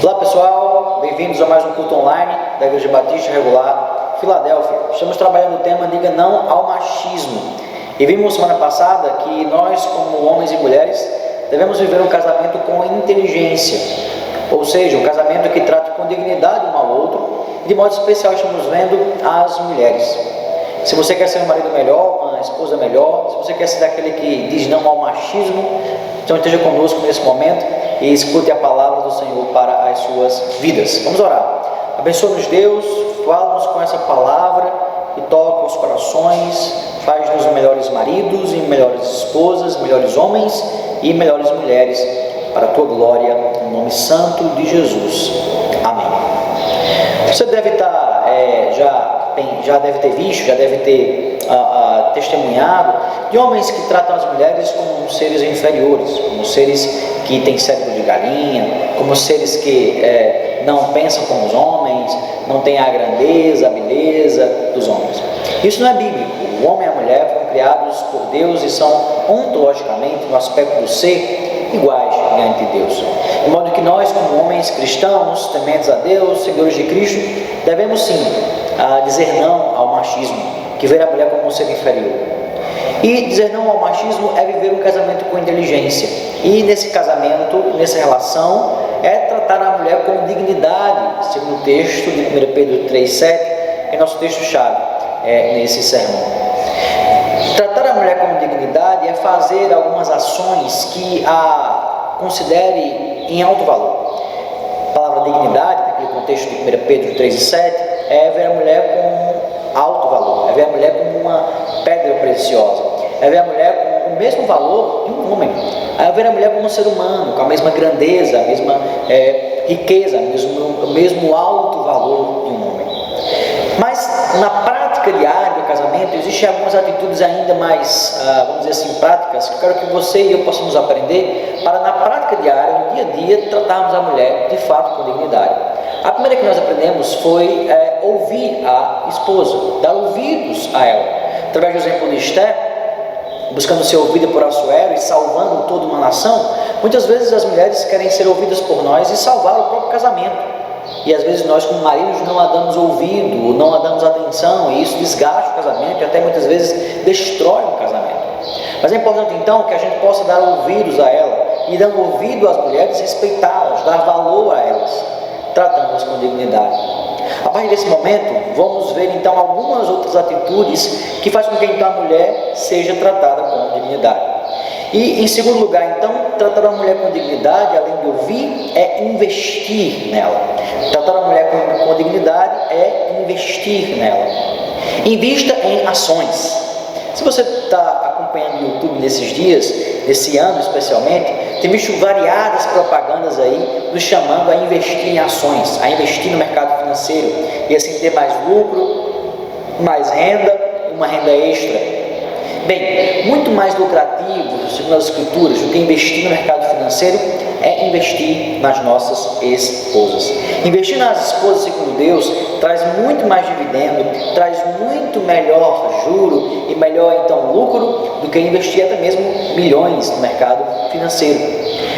Olá pessoal, bem-vindos a mais um culto online da Igreja Batista Regular Filadélfia. Estamos trabalhando o tema Diga Não ao Machismo. E vimos semana passada que nós, como homens e mulheres, devemos viver um casamento com inteligência, ou seja, um casamento que trate com dignidade um ao outro, e de modo especial estamos vendo as mulheres. Se você quer ser um marido melhor, uma esposa melhor, se você quer ser daquele que diz não ao machismo, então esteja conosco nesse momento e escute a palavra do Senhor para as suas vidas. Vamos orar. Abençoa-nos, Deus, fala-nos com essa palavra e toca os corações, faz-nos melhores maridos e melhores esposas, melhores homens e melhores mulheres, para a tua glória, no nome santo de Jesus. Amém. Você deve estar, já deve ter visto, já deve ter testemunhado de homens que tratam as mulheres como seres inferiores, como seres que têm cérebro de galinha, como seres que não pensam como os homens, não têm a grandeza, a beleza dos homens. Isso não é bíblico. O homem e a mulher foram criados por Deus e são ontologicamente, no aspecto do ser, iguais diante de Deus. De modo que nós, como homens cristãos, tementes a Deus, seguidores de Cristo, devemos sim dizer não ao machismo, que vê a mulher como um ser inferior. E dizer não ao machismo é viver um casamento com inteligência. E nesse casamento, nessa relação, é tratar a mulher com dignidade, segundo o texto de 1 Pedro 3,7, é nosso texto-chave nesse sermão. Tratar a mulher com dignidade é fazer algumas ações que a considere em alto valor. A palavra dignidade, naquele contexto de 1 Pedro 3,7, é ver a mulher com alto valor, é ver a mulher como uma pedra preciosa, é ver a mulher com o mesmo valor de um homem, é ver a mulher como um ser humano, com a mesma grandeza, a mesma riqueza, o mesmo alto valor de um homem. Mas na prática diária do casamento existem algumas atitudes ainda mais, vamos dizer assim, práticas, que eu quero que você e eu possamos aprender para na prática diária, no dia a dia, tratarmos a mulher de fato com dignidade. A primeira que nós aprendemos foi ouvir a esposa, dar ouvidos a ela. Através do exemplo de Esther, buscando ser ouvida por Assuero e salvando toda uma nação, muitas vezes as mulheres querem ser ouvidas por nós e salvar o próprio casamento. E às vezes nós, como maridos, não a damos ouvido, não a damos atenção, e isso desgasta o casamento e até muitas vezes destrói o casamento. Mas é importante então que a gente possa dar ouvidos a ela, e dando ouvido às mulheres, respeitá-las, dar valor a elas, tratando-as com dignidade. A partir desse momento, vamos ver então algumas outras atitudes que fazem com que então a mulher seja tratada com dignidade. E em segundo lugar, então, tratar a mulher com dignidade, além de ouvir, é investir nela. Tratar a mulher com dignidade é investir nela. Invista em ações. Se você está acompanhando o YouTube nesses dias, nesse ano especialmente, tem visto variadas propagandas aí nos chamando a investir em ações, a investir no mercado financeiro e assim ter mais lucro, mais renda, uma renda extra. Bem, muito mais lucrativo, segundo as Escrituras, do que investir no mercado financeiro é investir nas nossas esposas. Investir nas esposas, segundo Deus, traz muito mais dividendo, traz muito melhor juro e melhor então lucro do que investir até mesmo milhões no mercado financeiro.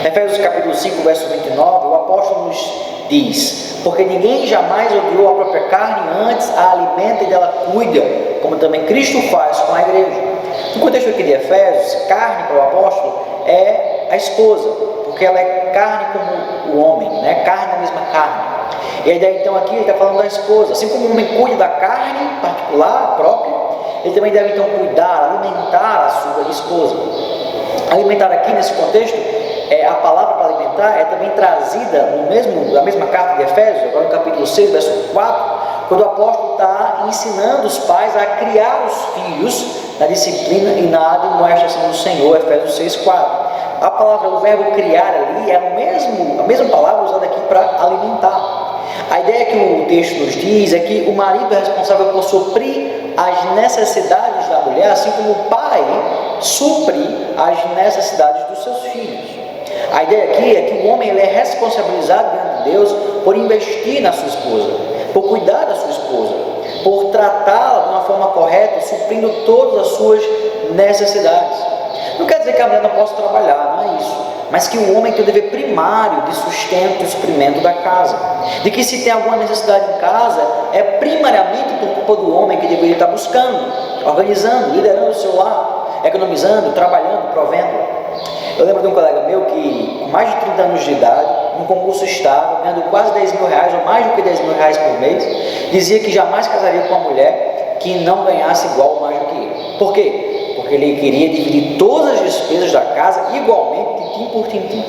Efésios capítulo 5, verso 29, o apóstolo nos diz: porque ninguém jamais odiou a própria carne, antes a alimenta e dela cuida, como também Cristo faz com a igreja. No contexto aqui de Efésios, carne para o apóstolo é a esposa, porque ela é carne como o homem, né? Carne é a mesma carne. E a ideia então aqui ele está falando da esposa. Assim como o homem cuida da carne particular, própria, ele também deve então cuidar, alimentar a sua esposa. Alimentar aqui nesse contexto, a palavra para alimentar é também trazida na mesma carta de Efésios, agora no capítulo 6, verso 4, quando o apóstolo está ensinando os pais a criar os filhos na disciplina e na admoestação do Senhor, Efésios 6, 4. A palavra, o verbo criar ali é a mesma palavra usada aqui para alimentar. A ideia que o texto nos diz é que o marido é responsável por suprir as necessidades da mulher, assim como o pai supre as necessidades dos seus filhos. A ideia aqui é que o homem ele é responsabilizado diante de Deus por investir na sua esposa, por cuidar da sua esposa, por tratá-la de uma forma correta, suprindo todas as suas necessidades. Não quer dizer que a mulher não possa trabalhar, não é isso. mas que o homem tem o dever primário de sustento e suprimento da casa. De que se tem alguma necessidade em casa, é primariamente por culpa do homem que deveria estar buscando, organizando, liderando o seu lar, economizando, trabalhando, provendo. Eu lembro de um colega meu que, com mais de 30 anos de idade, num concurso estável, ganhando quase 10 mil reais, ou mais do que 10 mil reais por mês, dizia que jamais casaria com uma mulher que não ganhasse igual ou mais do que ele. Por quê? Porque ele queria dividir todas as despesas da casa igualmente, tintim por tintim.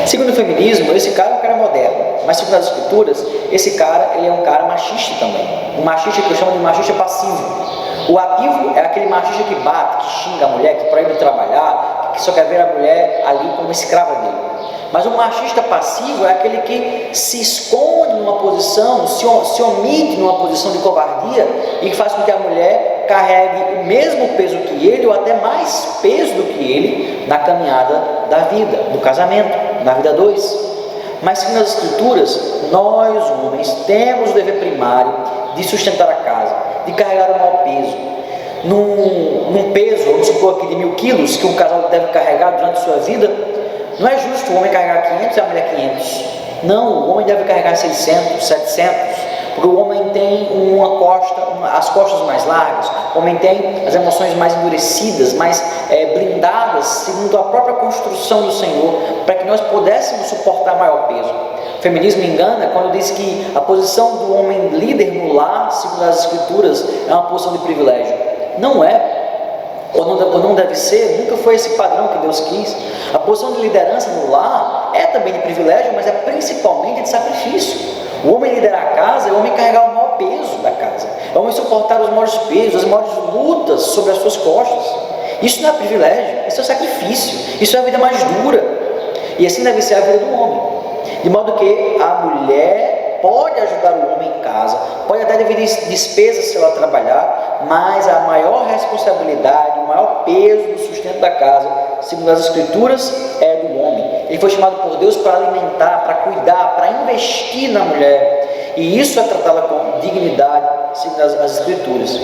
Segundo o feminismo, esse cara é um cara moderno, mas segundo as escrituras, esse cara ele é um cara machista também. Um machista que eu chamo de machista passivo. O ativo é aquele machista que bate, que xinga a mulher, que proíbe de trabalhar, que só quer ver a mulher ali como escrava dele. Mas o machista passivo é aquele que se esconde numa posição, se omite numa posição de covardia e que faz com que a mulher carregue o mesmo peso que ele ou até mais peso do que ele na caminhada da vida, do casamento, na vida a dois. Mas segundo as escrituras, nós homens temos o dever primário de sustentar a casa, de carregar o maior peso. Num peso, vamos supor aqui de 1000 quilos, que um casal deve carregar durante a sua vida, não é justo o homem carregar 500 e a mulher 500. Não, o homem deve carregar 600, 700, porque o homem tem as costas mais largas, o homem tem as emoções mais endurecidas, mais blindadas, segundo a própria construção do Senhor, para que nós pudéssemos suportar maior peso. O feminismo engana quando diz que a posição do homem líder no lar, segundo as escrituras, é uma posição de privilégio. Não é. Ou não deve ser, nunca foi esse padrão que Deus quis. A posição de liderança no lar é também de privilégio, mas é principalmente de sacrifício. O homem liderar a casa é o homem carregar o maior peso da casa, é o homem suportar os maiores pesos, as maiores lutas sobre as suas costas. Isso não é privilégio, isso é sacrifício, isso é a vida mais dura. E assim deve ser a vida do homem. De modo que a mulher pode ajudar o homem em casa, pode até dividir despesas se ela trabalhar, mas a maior responsabilidade, o maior peso do sustento da casa, segundo as escrituras, é do homem. Ele foi chamado por Deus para alimentar, para cuidar, para investir na mulher, e isso é tratá-la com dignidade, segundo as escrituras.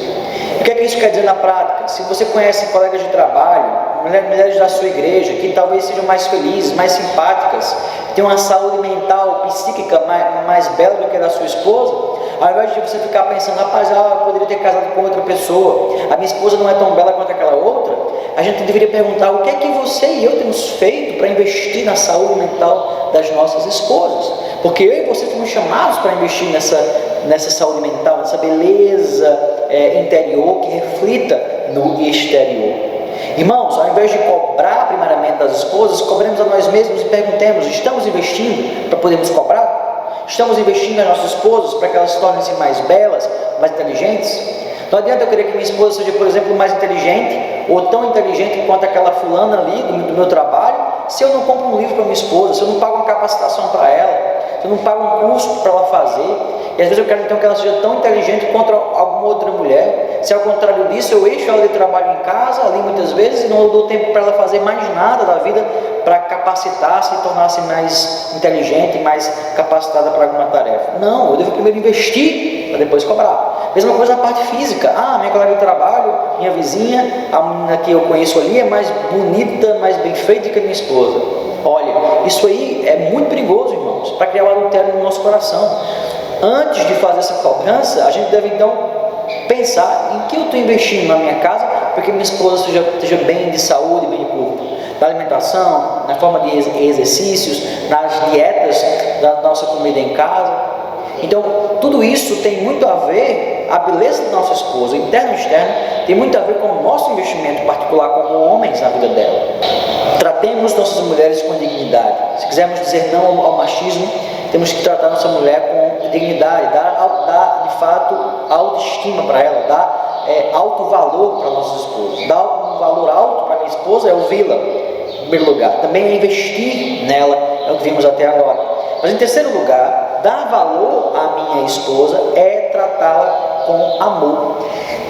O que é que isso quer dizer na prática? Se você conhece colegas de trabalho, mulheres da sua igreja, que talvez sejam mais felizes, mais simpáticas, têm uma saúde mental, psíquica mais bela do que a da sua esposa, ao invés de você ficar pensando, rapaz, eu poderia ter casado com outra pessoa, a minha esposa não é tão bela quanto aquela outra, a gente deveria perguntar o que é que você e eu temos feito para investir na saúde mental das nossas esposas, porque eu e você fomos chamados para investir nessa saúde mental, nessa beleza interior que reflita no exterior. Irmãos, ao invés de cobrar primeiramente das esposas, cobremos a nós mesmos e perguntemos, estamos investindo para podermos cobrar? Estamos investindo nas nossas esposas para que elas se tornem mais belas, mais inteligentes? Não adianta eu querer que minha esposa seja, por exemplo, mais inteligente, ou tão inteligente quanto aquela fulana ali do meu trabalho, se eu não compro um livro para minha esposa, se eu não pago uma capacitação para ela, se eu não pago um curso para ela fazer. E às vezes eu quero então que ela seja tão inteligente quanto alguma outra mulher. Se ao contrário disso, eu encho ela de trabalho em casa, ali muitas vezes, e não dou tempo para ela fazer mais nada da vida para capacitar-se e tornar-se mais inteligente, mais capacitada para alguma tarefa. Não, eu devo primeiro investir para depois cobrar. Mesma coisa na parte física. Minha colega de trabalho, minha vizinha, a menina que eu conheço ali é mais bonita, mais bem feita que a minha esposa. Olha, isso aí é muito perigoso, irmãos, para criar o adultério no nosso coração. Antes de fazer essa cobrança, a gente deve então pensar em que eu estou investindo na minha casa para que minha esposa esteja bem de saúde, bem de corpo, na alimentação, na forma de exercícios, nas dietas da nossa comida em casa. Então, tudo isso tem muito a ver, a beleza da nossa esposa, interno e externo, tem muito a ver com o nosso investimento particular como homens na vida dela. Tratemos nossas mulheres com dignidade. Se quisermos dizer não ao machismo, temos que tratar nossa mulher com dignidade, dar de fato autoestima para ela, dar alto valor para nossas esposas. Dar um valor alto para minha esposa é ouvi-la, em primeiro lugar. Também é investir nela, é o que vimos até agora. Mas em terceiro lugar, dar valor à minha esposa é tratá-la com amor.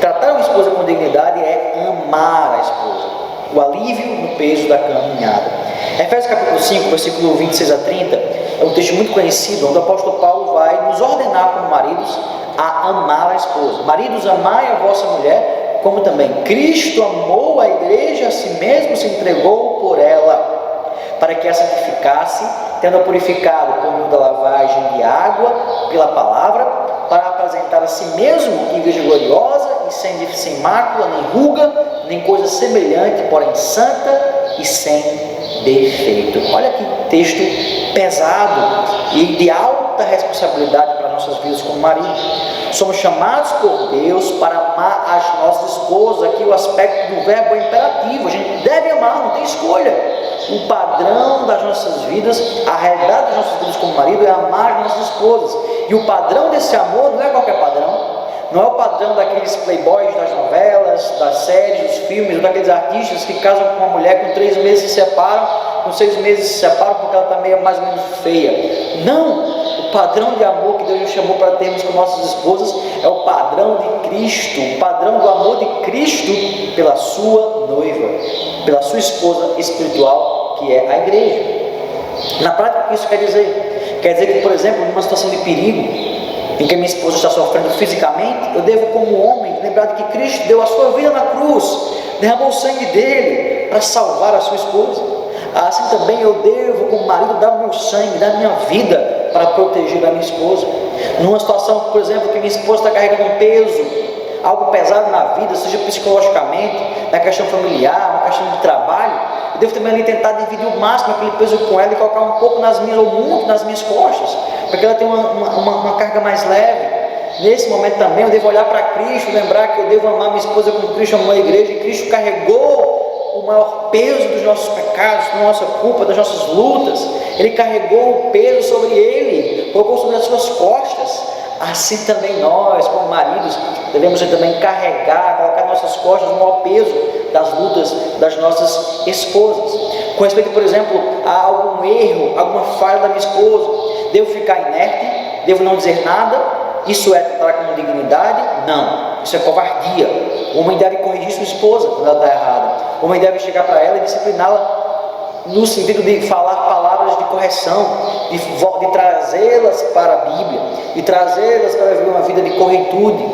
Tratar uma esposa com dignidade é amar a esposa, o alívio no peso da caminhada. Efésios capítulo 5, versículo 26 a 30, é um texto muito conhecido, onde o apóstolo Paulo vai nos ordenar como maridos a amar a esposa. Maridos, amai a vossa mulher, como também Cristo amou a igreja, a si mesmo se entregou por ela, para que a santificasse, tendo-a purificado por meio da lavagem de água pela palavra, para apresentar a si mesmo igreja gloriosa e sem mácula, nem ruga, nem coisa semelhante, porém santa e sem defeito. Olha que texto pesado e de alta responsabilidade para nossas vidas como marido. Somos chamados por Deus para amar as nossas esposas. Aqui o aspecto do verbo é imperativo, a gente deve amar, não tem escolha. O padrão das nossas vidas, a realidade das nossas vidas como marido é amar as nossas esposas. E o padrão desse amor não é qualquer padrão. Não é o padrão daqueles playboys das novelas, das séries, dos filmes, ou daqueles artistas que casam com uma mulher, com 3 meses se separam, com 6 meses se separam porque ela está meio mais ou menos feia. Não! O padrão de amor que Deus nos chamou para termos com nossas esposas é o padrão de Cristo, o padrão do amor de Cristo pela sua noiva, pela sua esposa espiritual, que é a igreja. Na prática, o que isso quer dizer? Quer dizer que, por exemplo, numa situação de perigo, em que minha esposa está sofrendo fisicamente, eu devo, como homem, lembrar de que Cristo deu a sua vida na cruz, derramou o sangue dele para salvar a sua esposa. Assim também eu devo, como marido, dar o meu sangue, dar a minha vida para proteger a minha esposa. Numa situação, por exemplo, que minha esposa está carregando um peso, algo pesado na vida, seja psicologicamente, na questão familiar, na questão de trabalho, eu devo também ali tentar dividir o máximo aquele peso com ela e colocar um pouco nas minhas, ou muito nas minhas costas, para que ela tenha uma carga mais leve. Nesse momento também eu devo olhar para Cristo, lembrar que eu devo amar minha esposa como Cristo amou a igreja, e Cristo carregou o maior peso dos nossos pecados, da nossa culpa, das nossas lutas. Ele carregou o peso sobre ele, colocou sobre as suas costas. Assim também nós, como maridos, devemos também carregar, colocar nas nossas costas o maior peso das lutas das nossas esposas. Com respeito, por exemplo, a algum erro, alguma falha da minha esposa, devo ficar inerte? Devo não dizer nada? Isso é tratar com dignidade? Não, isso é covardia. O homem deve corrigir sua esposa quando ela está errada. O homem deve chegar para ela e discipliná-la no sentido de falar palavras de correção, de trazê-las para a Bíblia, de trazê-las para viver uma vida de corretude.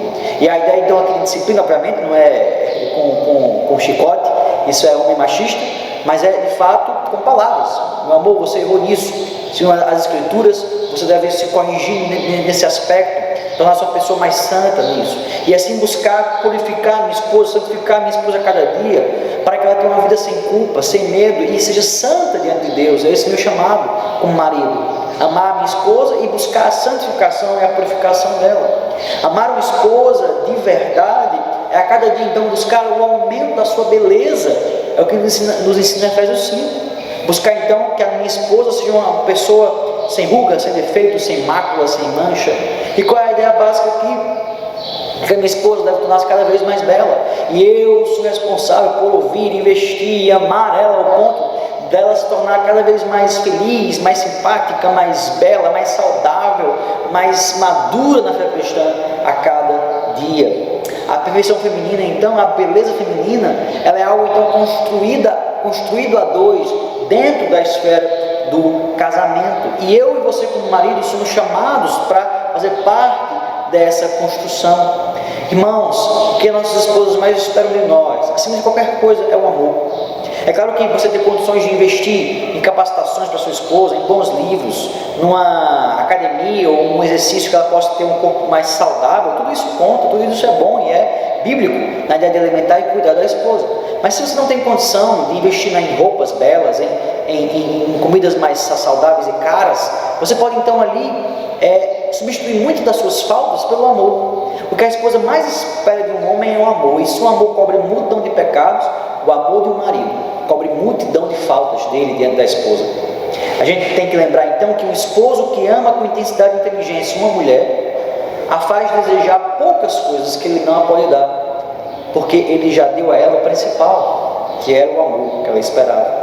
E a ideia então aqui de disciplina, obviamente, não é com chicote, isso é homem machista, mas é de fato com palavras. Meu amor, você errou nisso. Segundo as Escrituras, você deve se corrigir nesse aspecto, tornar-se uma pessoa mais santa nisso, e assim buscar purificar minha esposa, santificar minha esposa a cada dia, para que ela tenha uma vida sem culpa, sem medo, e seja santa diante de Deus. É esse meu chamado como marido: amar a minha esposa e buscar a santificação e a purificação dela. Amar uma esposa de verdade é a cada dia então buscar o aumento da sua beleza. É o que nos ensina Efésios 5. Buscar então que a minha esposa seja uma pessoa sem ruga, sem defeito, sem mácula, sem mancha. E qual é a ideia básica aqui? Que a minha esposa deve tornar-se cada vez mais bela, e eu sou responsável por ouvir, investir e amar ela ao ponto dela se tornar cada vez mais feliz, mais simpática, mais bela, mais saudável, mais madura na fé cristã a cada dia. A perfeição feminina então, a beleza feminina, ela é algo então construído a dois, dentro da esfera do casamento. E eu e você como marido somos chamados para fazer parte dessa construção. Irmãos, o que nossas esposas mais esperam de nós, acima de qualquer coisa, é o amor. É claro que você ter condições de investir em capacitações para sua esposa, em bons livros, numa academia ou um exercício que ela possa ter um corpo mais saudável, tudo isso conta, tudo isso é bom e é bíblico na ideia de alimentar e cuidar da esposa. Mas se você não tem condição de investir em roupas belas, em comidas mais saudáveis e caras, você pode então ali substituir muitas das suas faltas pelo amor. O que a esposa mais espera de um homem é o amor, e se o amor cobre multidão de pecados, o amor de um marido cobre multidão de faltas dele diante da esposa. A gente tem que lembrar então que um esposo que ama com intensidade e inteligência uma mulher, a faz desejar poucas coisas que ele não a pode dar, porque ele já deu a ela o principal, que era o amor que ela esperava.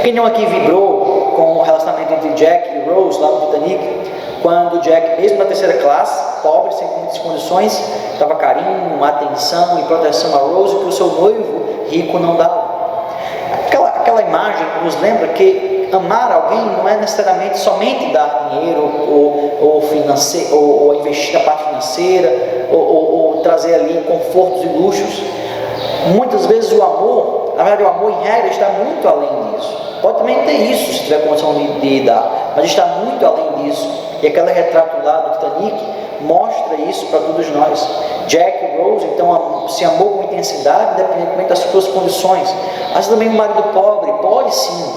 Quem não aqui vibrou com o relacionamento entre Jack e Rose lá no Titanic, quando Jack, mesmo na terceira classe, pobre, sem muitas condições, dava carinho, atenção e proteção a Rose, que o seu noivo rico não dava. Aquela imagem nos lembra que amar alguém não é necessariamente somente dar dinheiro ou investir na parte financeira ou trazer ali confortos e luxos. Muitas vezes o amor na verdade o amor em regra está muito além disso. Pode também ter isso, se tiver condição de dar, mas está muito além disso. E aquele retrato lá do Titanic mostra isso para todos nós. Jack e Rose então se amou com intensidade, independentemente das suas condições. Mas também o marido pobre pode sim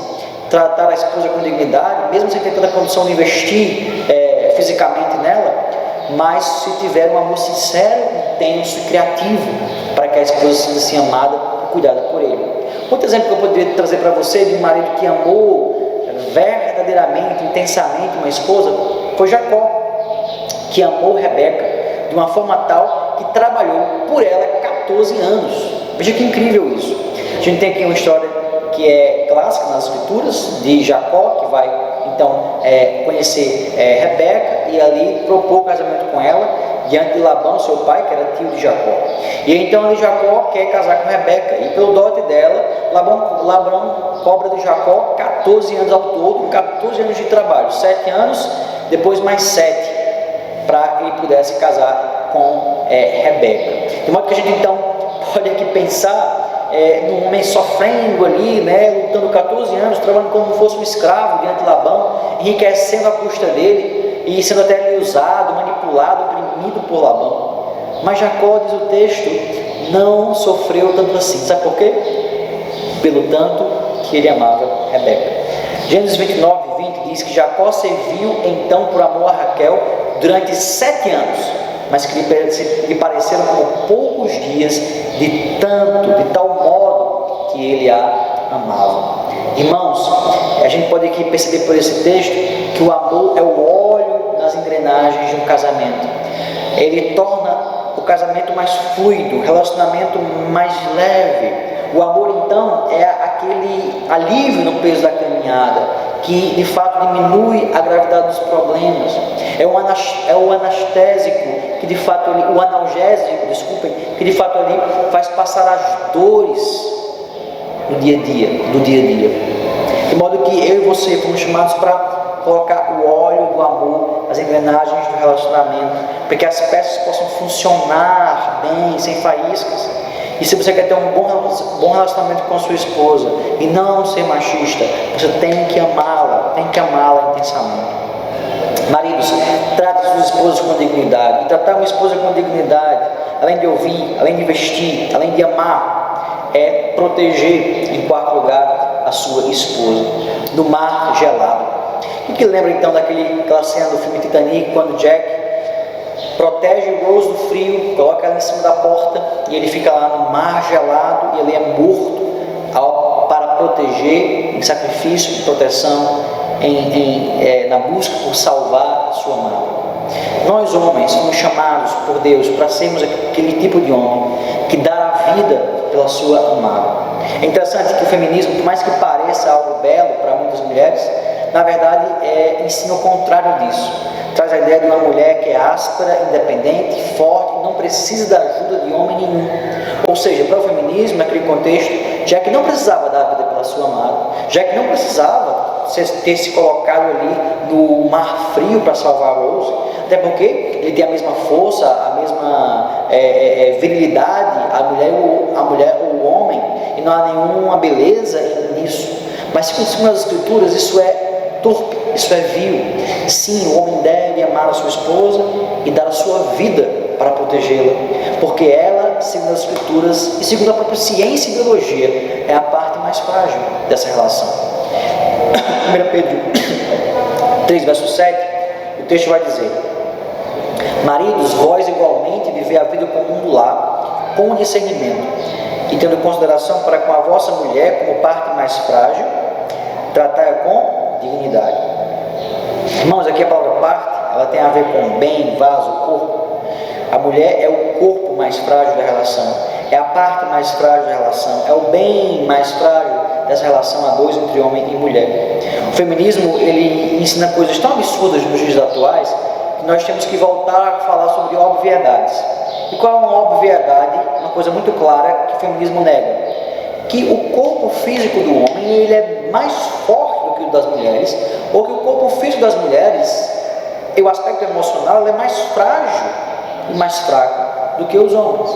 tratar a esposa com dignidade, mesmo sem ter toda a condição de investir fisicamente nela, mas se tiver um amor sincero, intenso e criativo, para que a esposa seja assim amada e cuidada por ele. Outro exemplo que eu poderia trazer para você de um marido que amou verdadeiramente, intensamente uma esposa, foi Jacó, que amou Rebeca de uma forma tal que trabalhou por ela 14 anos. Veja que incrível isso. A gente tem aqui uma história que é clássica nas escrituras, de Jacó, que vai então conhecer Rebeca e ali propor o casamento com ela diante de Labão, seu pai, que era tio de Jacó. E então ali Jacó quer casar com Rebeca, e pelo dote dela, Labão cobra de Jacó 14 anos ao todo, 14 anos de trabalho, 7 anos, depois mais 7, para ele pudesse casar com Rebeca. De modo que a gente então pode aqui pensar num homem sofrendo ali, lutando 14 anos, trabalhando como se fosse um escravo diante de Labão, enriquecendo a custa dele e sendo até usado, manipulado, oprimido por Labão. Mas Jacó, diz o texto, não sofreu tanto assim. Sabe por quê? Pelo tanto que ele amava Rebeca. Gênesis 29:20 diz que Jacó serviu então por amor a Raquel durante 7 anos, mas que lhe pareceram como poucos dias, de tal modo que ele a amava. Irmãos, a gente pode aqui perceber por esse texto que o amor é o óleo nas engrenagens de um casamento. Ele torna o casamento mais fluido, o relacionamento mais leve. O amor então é aquele alívio no peso da caminhada, que de fato diminui a gravidade dos problemas. É o anestésico que de fato o analgésico, que de fato ali faz passar as dores do dia a dia. De modo que eu e você fomos chamados para colocar o óleo do amor nas engrenagens do relacionamento, para que as peças possam funcionar bem, sem faíscas. E se você quer ter um bom relacionamento com a sua esposa e não ser machista, você tem que amá-la intensamente. Maridos, trate suas esposas com dignidade. E tratar uma esposa com dignidade, além de ouvir, além de vestir, além de amar, é proteger, em quarto lugar, a sua esposa no mar gelado. O que lembra então daquela cena do filme Titanic, quando Jack protege Rose do frio, coloca ela em cima da porta e ele fica lá no mar gelado e ele é morto para proteger, em sacrifício de proteção, na busca por salvar a sua amada. Nós homens fomos chamados por Deus para sermos aquele tipo de homem que dá a vida pela sua amada. É interessante que o feminismo, por mais que pareça algo belo para muitas mulheres, na verdade ensina o contrário disso. Traz a ideia de uma mulher que é áspera, independente, forte, não precisa da ajuda de homem nenhum. Ou seja, para o feminismo, naquele contexto, já que não precisava dar a vida pela sua amada, já que não precisava ter se colocado ali no mar frio para salvar a Rose, até porque ele tem a mesma força, a mesma virilidade, a mulher ou o homem, e não há nenhuma beleza nisso. Mas segundo as escrituras, isso é torpe, isso é vil. Sim, o homem deve amar a sua esposa e dar a sua vida para protegê-la, porque ela, segundo as escrituras e segundo a própria ciência e biologia, é a parte mais frágil dessa relação. 1 Pedro 3, verso 7, o texto vai dizer: maridos, vós igualmente vivei a vida comum do lar, com discernimento, e tendo consideração para com a vossa mulher como parte mais frágil, tratai-a com dignidade. Irmãos, aqui a palavra parte, ela tem a ver com bem, vaso, corpo. A mulher é o corpo mais frágil da relação, é a parte mais frágil da relação, é o bem mais frágil dessa relação a dois entre homem e mulher. O feminismo, ele ensina coisas tão absurdas nos dias atuais que nós temos que voltar a falar sobre obviedades. E qual é uma obviedade? Uma coisa muito clara que o feminismo nega: que o corpo físico do homem ele é mais forte do que o das mulheres, ou que o corpo físico das mulheres, e o aspecto emocional, ele é mais frágil e mais fraco do que os homens.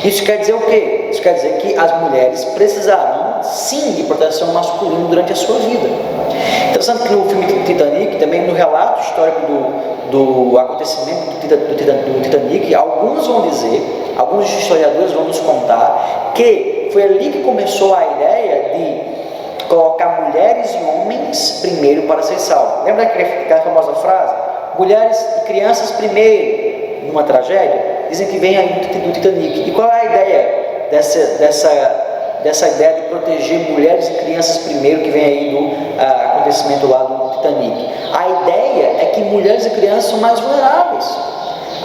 Isso quer dizer o quê? Isso quer dizer que as mulheres precisarão sim de proteção masculina durante a sua vida. Interessante que no filme Titanic, também no relato histórico do acontecimento do Titanic, alguns historiadores vão nos contar que foi ali que começou a ideia de colocar mulheres e homens primeiro para ser salvos. Lembra aquela famosa frase? Mulheres e crianças primeiro numa tragédia? Dizem que vem aí do Titanic. E qual é a ideia dessa ideia de proteger mulheres e crianças primeiro, que vem aí do acontecimento lá do Titanic? A ideia é que mulheres e crianças são mais vulneráveis.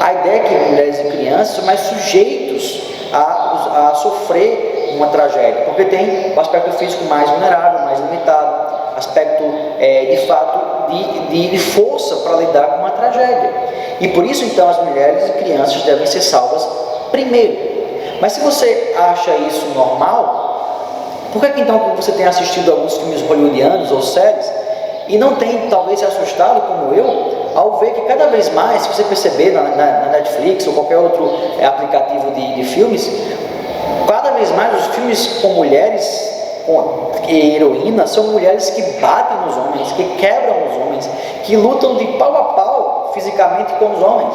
A ideia é que mulheres e crianças são mais sujeitos a sofrer uma tragédia, porque tem o aspecto físico mais vulnerável, mais limitado, aspecto de fato de força para lidar com uma tragédia. E por isso então as mulheres e crianças devem ser salvas primeiro. Mas se você acha isso normal, por que então você tem assistido alguns filmes hollywoodianos ou séries e não tem talvez se assustado como eu ao ver que cada vez mais, se você perceber na Netflix ou qualquer outro aplicativo de filmes, cada vez mais os filmes com mulheres e heroínas são mulheres que batem nos homens, que quebram os homens, que lutam de pau a pau fisicamente com os homens.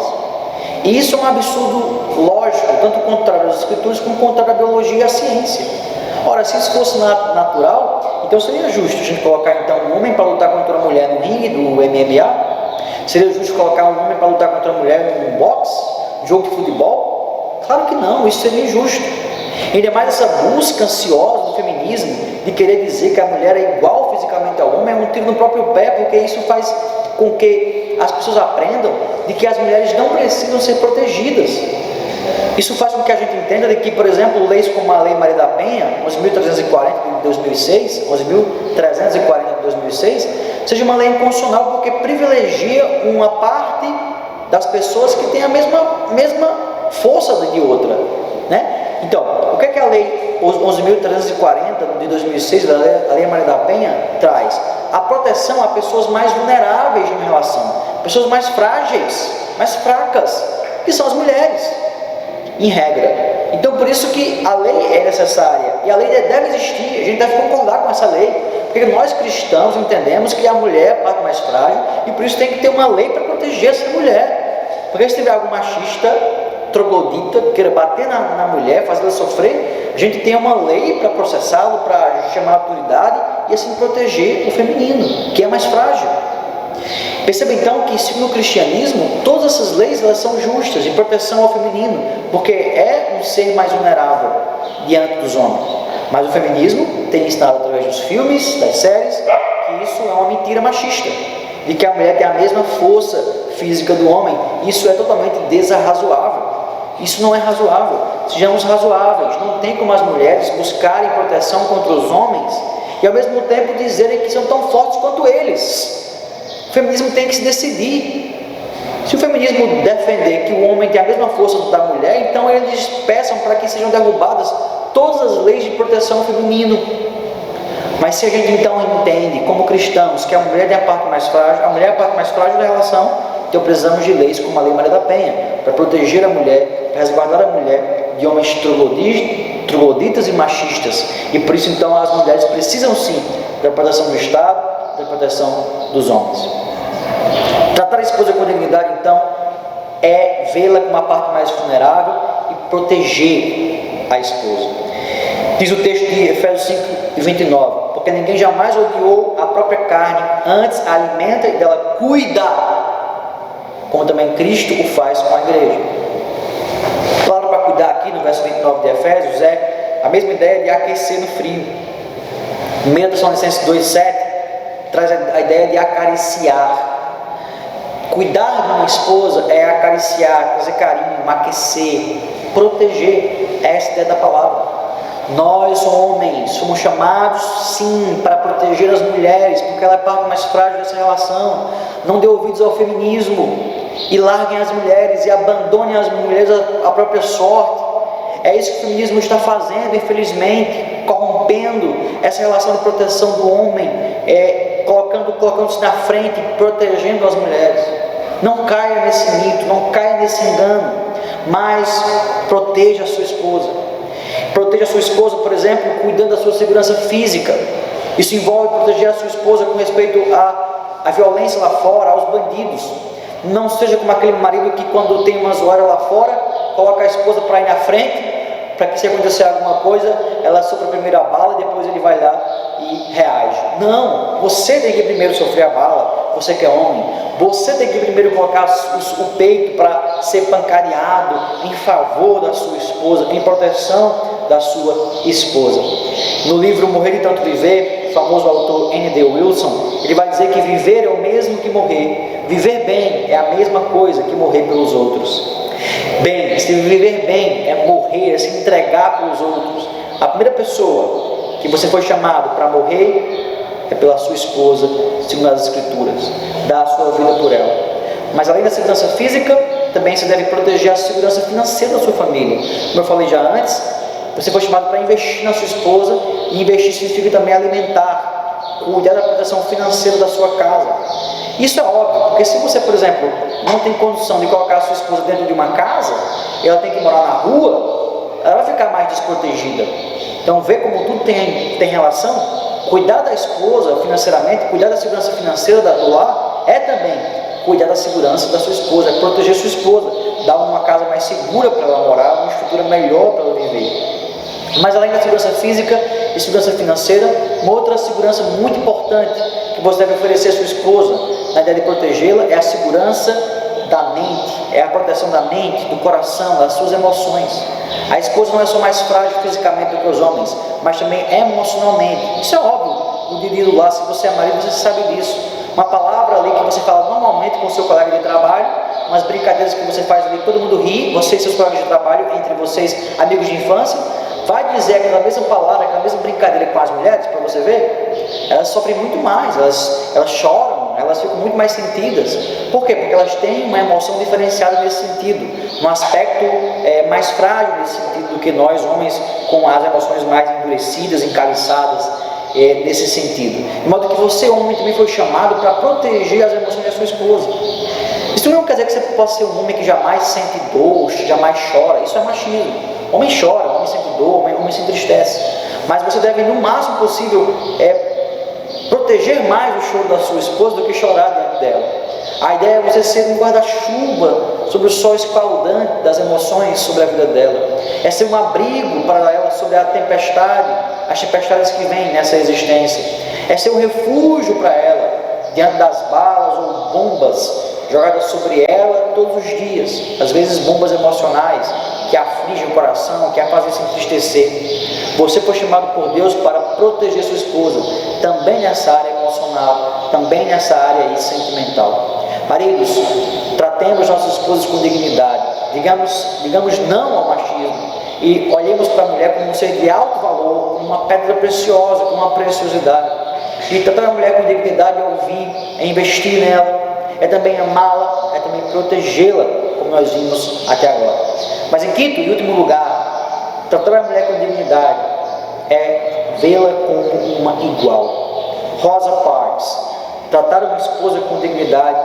E isso é um absurdo lógico, tanto contrário às escrituras como contrário à biologia e à ciência. Ora, se isso fosse natural, então seria justo a gente colocar então um homem para lutar contra uma mulher no ringue do MMA? Seria justo colocar um homem para lutar contra uma mulher num boxe, um jogo de futebol? Claro que não, isso seria injusto. Ainda mais essa busca ansiosa do feminismo de querer dizer que a mulher é igual fisicamente ao homem, é um tiro no próprio pé, porque isso faz com que as pessoas aprendam de que as mulheres não precisam ser protegidas. Isso faz com que a gente entenda de que, por exemplo, leis como a Lei Maria da Penha, 11.340 de 2006, 11.340 de 2006, seja uma lei inconstitucional porque privilegia uma parte das pessoas que tem a mesma força de outra, né? Então, o que é a Lei 11.340 de 2006, a Lei Maria da Penha, traz? A proteção a pessoas mais vulneráveis em relação, pessoas mais frágeis, mais fracas, que são as mulheres, em regra. Então, por isso que a lei é necessária, e a lei deve existir, a gente deve concordar com essa lei, porque nós cristãos entendemos que a mulher é a parte mais frágil, e por isso tem que ter uma lei para proteger essa mulher. Porque se tiver algum machista, troglodita, queira bater na mulher, fazer ela sofrer, a gente tem uma lei para processá-lo, para chamar a autoridade e assim proteger o feminino, que é mais frágil. Perceba então que, segundo o cristianismo, todas essas leis elas são justas de proteção ao feminino, porque é um ser mais vulnerável diante dos homens. Mas o feminismo tem ensinado através dos filmes, das séries, que isso é uma mentira machista, de que a mulher tem a mesma força física do homem. Isso é totalmente desarrazoável. Isso não é razoável. Sejamos razoáveis. Não tem como as mulheres buscarem proteção contra os homens e ao mesmo tempo dizerem que são tão fortes quanto eles. O feminismo tem que se decidir. Se o feminismo defender que o homem tem a mesma força da mulher, então eles peçam para que sejam derrubadas todas as leis de proteção ao feminino. Mas se a gente então entende, como cristãos, que a mulher é a parte mais frágil, a mulher é a parte mais frágil da relação, então precisamos de leis como a Lei Maria da Penha, para proteger a mulher, para resguardar a mulher de homens trogloditas e machistas. E por isso então as mulheres precisam sim da proteção do Estado, da proteção dos homens. Tratar a esposa com dignidade então é vê-la como a parte mais vulnerável e proteger a esposa. Diz o texto de Efésios 5:29, porque ninguém jamais odiou a própria carne, antes a alimenta e dela cuida, como também Cristo o faz com a igreja. Claro, para cuidar aqui no verso 29 de Efésios é a mesma ideia de aquecer no frio. 1 Tessalonicenses 2:7 traz a ideia de acariciar. Cuidar de uma esposa é acariciar, fazer carinho, aquecer, proteger. Essa é a ideia da palavra. Nós, homens, somos chamados sim para proteger as mulheres, porque ela é a parte mais frágil dessa relação. Não dê ouvidos ao feminismo e larguem as mulheres e abandonem as mulheres à própria sorte. É isso que o feminismo está fazendo, infelizmente, corrompendo essa relação de proteção do homem, colocando-se na frente, protegendo as mulheres. Não caia nesse mito, não caia nesse engano. mas proteja a sua esposa. Proteja a sua esposa, por exemplo, cuidando da sua segurança física. Isso envolve proteger a sua esposa com respeito à violência lá fora, aos bandidos. Não seja como aquele marido que, quando tem uma zoada lá fora, coloca a esposa para ir na frente, para que, se acontecer alguma coisa, ela sofra primeiro a bala e depois ele vai lá e reage. Não, você tem que primeiro sofrer a bala, você que é homem. Você tem que primeiro colocar o peito para ser pancaleado em favor da sua esposa, em proteção da sua esposa. No livro Morrer e Tanto Viver, o famoso autor N.D. Wilson, ele vai dizer que viver é o mesmo que morrer. Viver bem é a mesma coisa que morrer pelos outros. Bem, se viver bem é morrer, é se entregar pelos outros. A primeira pessoa que você foi chamado para morrer é pela sua esposa, segundo as Escrituras. Dá a sua vida por ela. Mas além da segurança física, também você deve proteger a segurança financeira da sua família. Como eu falei já antes, você foi chamado para investir na sua esposa, e investir significa também alimentar, cuidar da proteção financeira da sua casa. Isso é óbvio, porque se você, por exemplo, não tem condição de colocar a sua esposa dentro de uma casa, e ela tem que morar na rua, ela vai ficar mais desprotegida. Então, vê como tudo tem relação. Cuidar da esposa financeiramente, cuidar da segurança financeira do lar, é também cuidar da segurança da sua esposa, é proteger sua esposa, dar uma casa mais segura para ela morar, uma estrutura melhor para ela viver. Mas além da segurança física e segurança financeira, uma outra segurança muito importante que você deve oferecer à sua esposa, na ideia de protegê-la, é a segurança da mente, é a proteção da mente, do coração, das suas emoções. A esposa não é só mais frágil fisicamente do que os homens, mas também emocionalmente. Isso é óbvio, no dia do lar, se você é marido, você sabe disso. Uma palavra ali que você fala normalmente com o seu colega de trabalho, umas brincadeiras que você faz ali, todo mundo ri, você e seus colegas de trabalho, entre vocês, amigos de infância, vai dizer aquela mesma palavra, aquela mesma brincadeira com as mulheres, para você ver, elas sofrem muito mais, elas choram, elas ficam muito mais sentidas. Por quê? Porque elas têm uma emoção diferenciada nesse sentido, um aspecto mais frágil nesse sentido do que nós, homens, com as emoções mais endurecidas, encaliçadas, nesse sentido. De modo que você, homem, também foi chamado para proteger as emoções da sua esposa. Isso não quer dizer que você possa ser um homem que jamais sente dor, jamais chora. Isso é machismo. Homem chora, homem sente dor, homem se entristece. Mas você deve, no máximo possível, proteger mais o choro da sua esposa do que chorar diante dela. A ideia é você ser um guarda-chuva sobre o sol escaldante das emoções sobre a vida dela. É ser um abrigo para ela sobre a tempestade, as tempestades que vêm nessa existência. É ser um refúgio para ela diante das balas ou bombas jogadas sobre ela todos os dias. Às vezes bombas emocionais que afligem o coração, que a fazem se entristecer. Você foi chamado por Deus para proteger sua esposa, também nessa área emocional, também nessa área aí sentimental. Maridos, tratemos nossas esposas com dignidade, digamos não ao machismo, e olhemos para a mulher como um ser de alto valor, como uma pedra preciosa, como uma preciosidade. E tratar a mulher com dignidade é ouvir, é investir nela, é também amá-la, é também protegê-la, como nós vimos até agora. Mas em quinto e último lugar, tratar a mulher com dignidade é vê-la como uma igual. Rosa Parks, tratar uma esposa com dignidade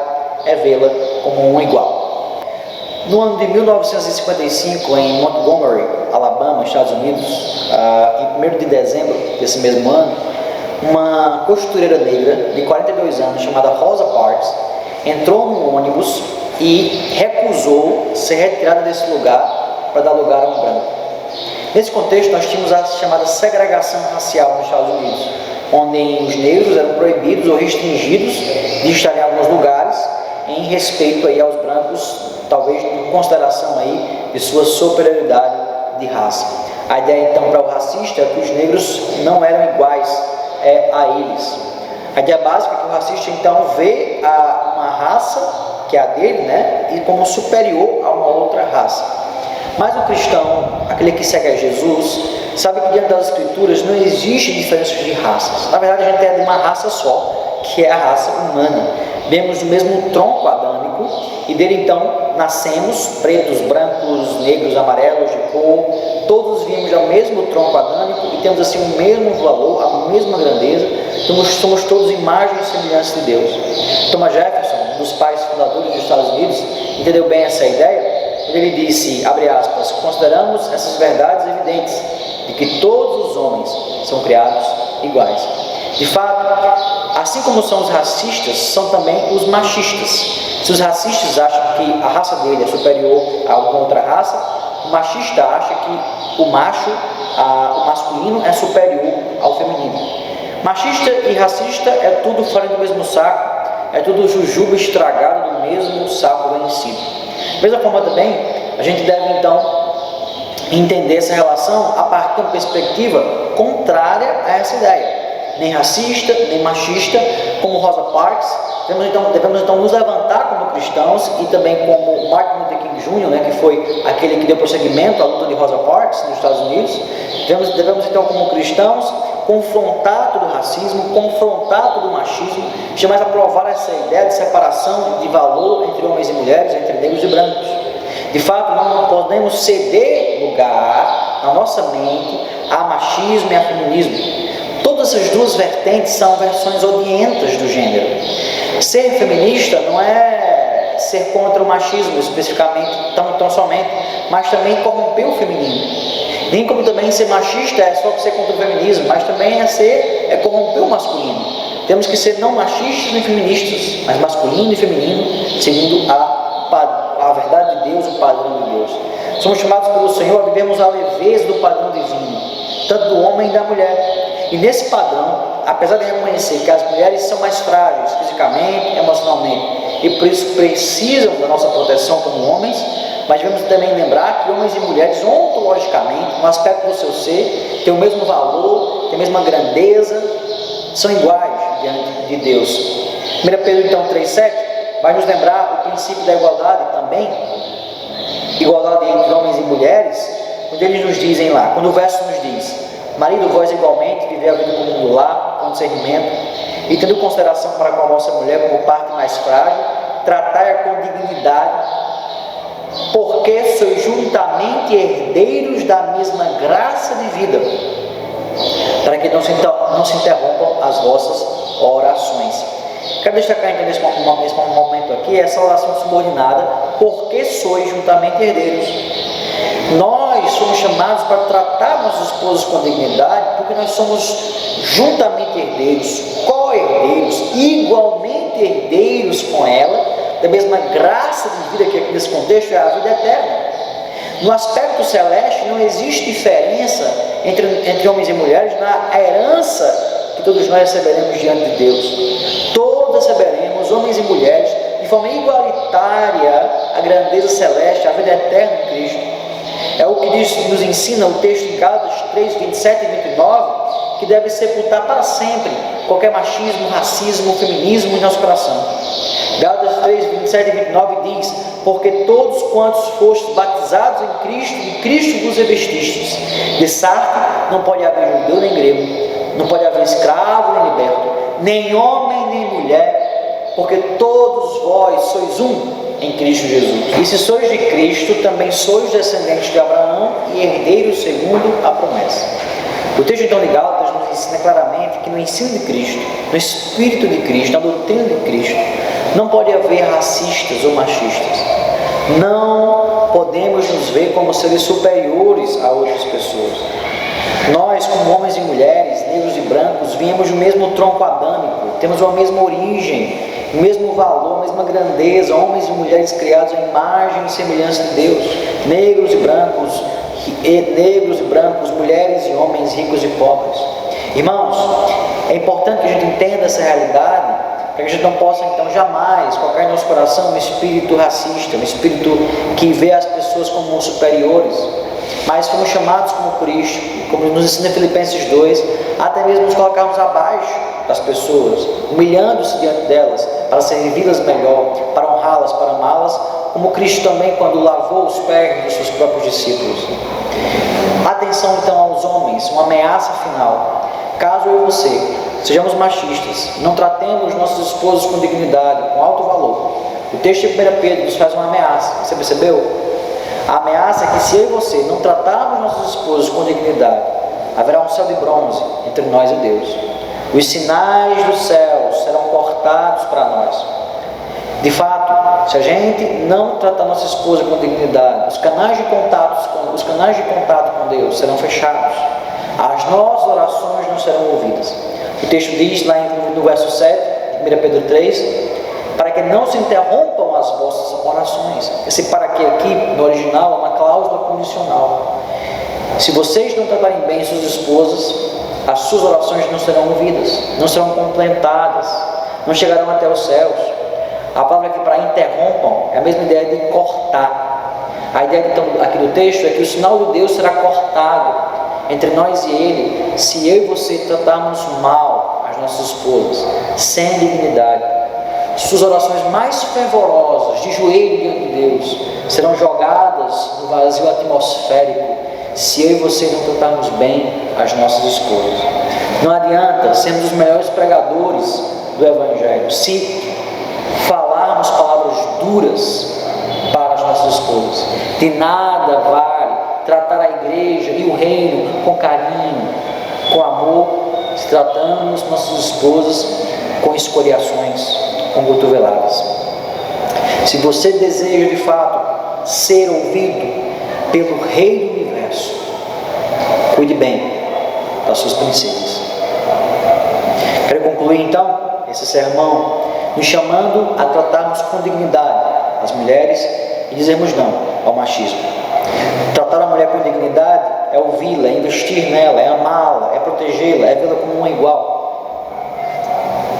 é vê-la como um igual. No ano de 1955, em Montgomery, Alabama, Estados Unidos, em 1º de dezembro desse mesmo ano, uma costureira negra de 42 anos, chamada Rosa Parks, entrou num ônibus e recusou ser retirada desse lugar para dar lugar a um branco. Nesse contexto, nós tínhamos a chamada segregação racial nos Estados Unidos, onde os negros eram proibidos ou restringidos de estar em alguns lugares em respeito aí aos brancos, talvez em consideração aí de sua superioridade de raça. A ideia então para o racista é que os negros não eram iguais a eles. A ideia básica é que o racista então vê uma raça, que é a dele, né, e como superior a uma outra raça. Mas o cristão, aquele que segue a Jesus, sabe que diante das Escrituras não existe diferenças de raças. Na verdade, a gente é de uma raça só, que é a raça humana. Vemos o mesmo tronco adâmico e dele então nascemos, pretos, brancos, negros, amarelos, de cor, todos viemos ao mesmo tronco adâmico e temos assim o mesmo valor, a mesma grandeza, então somos todos imagens e semelhanças de Deus. Thomas Jefferson, um dos pais fundadores dos Estados Unidos, entendeu bem essa ideia. Ele ele disse, abre aspas, consideramos essas verdades evidentes, de que todos os homens são criados iguais. De fato, assim como são os racistas, são também os machistas. Se os racistas acham que a raça dele é superior a alguma outra raça, o machista acha que o macho, o masculino, é superior ao feminino. Machista e racista é tudo fora do mesmo saco, é tudo jujuba estragado do mesmo saco vencido. Da mesma forma também, a gente deve então entender essa relação a partir de uma perspectiva contrária a essa ideia. Nem racista, nem machista, como Rosa Parks, devemos então nos levantar como cristãos e também como Martin Luther King Jr., que foi aquele que deu prosseguimento à luta de Rosa Parks nos Estados Unidos. Devemos então como cristãos confrontar todo o racismo, confrontar todo o machismo, jamais a provar essa ideia de separação de valor entre homens e mulheres, entre negros e brancos. De fato, não podemos ceder lugar na nossa mente a machismo e a feminismo. Todas essas duas vertentes são versões odientas do gênero. Ser feminista não é ser contra o machismo especificamente, tão somente, mas também corromper o feminino. Nem como também ser machista é só ser contra o feminismo, mas também é corromper o masculino. Temos que ser não machistas nem feministas, mas masculino e feminino, segundo a verdade de Deus, o padrão de Deus. Somos chamados pelo Senhor a vivermos a leveza do padrão divino, tanto do homem e da mulher. E nesse padrão, apesar de reconhecer que as mulheres são mais frágeis fisicamente, emocionalmente, e por isso precisam da nossa proteção como homens, mas devemos também lembrar que homens e mulheres, ontologicamente, no aspecto do seu ser, têm o mesmo valor, têm a mesma grandeza, são iguais diante de Deus. 1 Pedro então 3,7 vai nos lembrar o princípio da igualdade também, igualdade entre homens e mulheres, quando eles nos dizem lá, quando o verso nos diz: marido, vós igualmente, viver a vida comum do lar, com discernimento, e tendo consideração para com a vossa mulher como parte mais frágil, tratai-a com dignidade, porque sois juntamente herdeiros da mesma graça de vida, para que não se interrompam as vossas orações. Quero destacar então nesse momento aqui essa oração subordinada, porque sois juntamente herdeiros. Nós somos chamados para tratar nossos esposos com dignidade, porque nós somos juntamente herdeiros, co-herdeiros, igualmente herdeiros com ela, da mesma graça de vida que aqui nesse contexto é a vida eterna. No aspecto celeste não existe diferença entre homens e mulheres na herança que todos nós receberemos diante de Deus. Todos receberemos, homens e mulheres, de forma igualitária, a grandeza celeste, a vida eterna em Cristo. É o que nos ensina o texto em Gálatas 3, 27 e 29, que deve sepultar para sempre qualquer machismo, racismo, feminismo em nosso coração. Gálatas 3, 27 e 29 diz: porque todos quantos fostes batizados em Cristo, de Cristo vos revestistes. De sarto não pode haver judeu nem grego, não pode haver escravo nem liberto, nem homem nem mulher, porque todos vós sois um em Cristo Jesus. E se sois de Cristo, também sois descendentes de Abraão e herdeiros segundo a promessa. O texto então de Gálatas nos ensina claramente que no ensino de Cristo, no Espírito de Cristo, na doutrina de Cristo, não pode haver racistas ou machistas. Não podemos nos ver como seres superiores a outras pessoas. Nós, como homens e mulheres, negros e brancos, viemos do mesmo tronco adâmico, temos a mesma origem, o mesmo valor, a mesma grandeza, homens e mulheres criados à imagem e semelhança de Deus, negros e brancos, mulheres e homens, ricos e pobres. Irmãos, é importante que a gente entenda essa realidade, para que a gente não possa então jamais colocar em nosso coração um espírito racista, um espírito que vê as pessoas como superiores, mas fomos chamados como Cristo, como nos ensina Filipenses 2, até mesmo nos colocarmos abaixo das pessoas, humilhando-se diante delas, para servi-las melhor, para honrá-las, para amá-las, como Cristo também quando lavou os pés dos seus próprios discípulos. Atenção então aos homens, uma ameaça final. Caso eu e você sejamos machistas, não tratemos nossos esposos com dignidade, com alto valor, o texto de 1 Pedro nos faz uma ameaça. Você percebeu? A ameaça é que se eu e você não tratarmos nossos esposos com dignidade, haverá um céu de bronze entre nós e Deus. Os sinais dos céus serão cortados para nós. De fato, se a gente não tratar nossa esposa com dignidade, os canais de contato com Deus serão fechados. As nossas orações não serão ouvidas. O texto diz lá no verso 7, 1 Pedro 3, para que não se interrompam as vossas orações. Esse para que aqui no original é uma cláusula condicional. Se vocês não tratarem bem suas esposas, as suas orações não serão ouvidas, não serão completadas, não chegarão até os céus. A palavra aqui para interrompam é a mesma ideia de cortar. A ideia então, aqui do texto é que o sinal de Deus será cortado entre nós e Ele, se eu e você tratarmos mal as nossas esposas, sem dignidade. Suas orações mais fervorosas, de joelho diante de Deus, serão jogadas no vazio atmosférico, se eu e você não tratarmos bem as nossas esposas. Não adianta sermos os melhores pregadores do Evangelho, se falarmos palavras duras para as nossas esposas. De nada vale tratar a igreja e o reino com carinho, com amor, se tratamos nossas esposas com escoriações, com cotoveladas. Se você deseja de fato ser ouvido pelo Rei do Universo, cuide bem das suas princesas. Quero concluir então esse sermão nos chamando a tratarmos com dignidade as mulheres e dizermos não ao machismo. Tratar a mulher com dignidade é ouvi-la, é investir nela, é amá-la, é protegê-la, é vê-la como uma igual.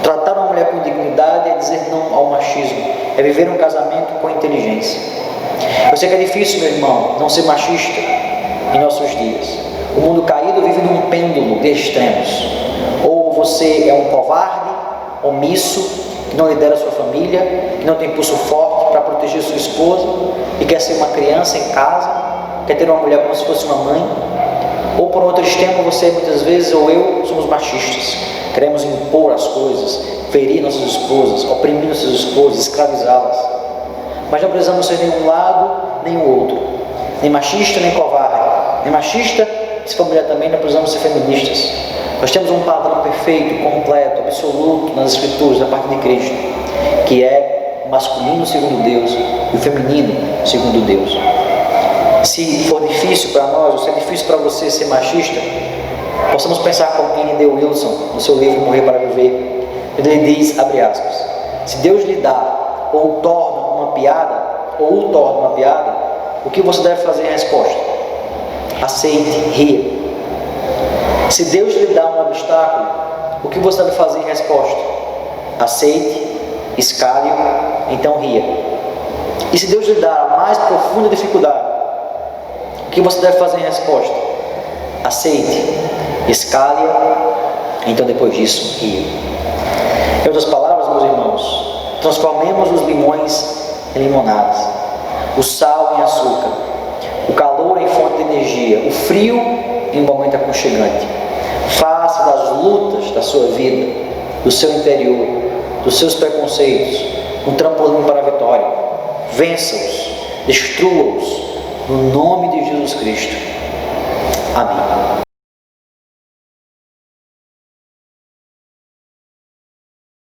Tratar uma mulher com dignidade é dizer não ao machismo, é viver um casamento com inteligência. Eu sei que é difícil, meu irmão, não ser machista em nossos dias. O mundo caído vive num pêndulo de extremos. Ou você é um covarde, omisso, que não lidera a sua família, que não tem pulso forte para proteger sua esposa e quer ser uma criança em casa, quer ter uma mulher como se fosse uma mãe. Ou por outro extremo, você muitas vezes ou eu somos machistas, queremos impor as coisas, ferir nossas esposas, oprimir nossas esposas, escravizá-las. Mas não precisamos ser nem um lado nem o outro, nem machista nem covarde, nem machista, se for mulher também, não precisamos ser feministas. Nós temos um padrão perfeito, completo, absoluto nas Escrituras, da parte de Cristo, que é o masculino segundo Deus e o feminino segundo Deus. Se for difícil para nós, ou se é difícil para você ser machista, possamos pensar como N.D. Wilson, no seu livro Morrer para Viver. Ele diz, abre aspas, se Deus lhe dá ou torna uma piada, o que você deve fazer em resposta? Aceite, ria. Se Deus lhe dá um obstáculo, o que você deve fazer em resposta? Aceite, escale-o, então ria. E se Deus lhe dá a mais profunda dificuldade, o que você deve fazer em resposta? Aceite, escale-a, então depois disso, ria. Em outras palavras, meus irmãos, transformemos os limões em limonadas, o sal em açúcar, o calor em fonte de energia, o frio em um momento aconchegante. Faça das lutas da sua vida, do seu interior, dos seus preconceitos, um trampolim para a vitória. Vença-os, destrua-os, no nome de Jesus Cristo. Amém.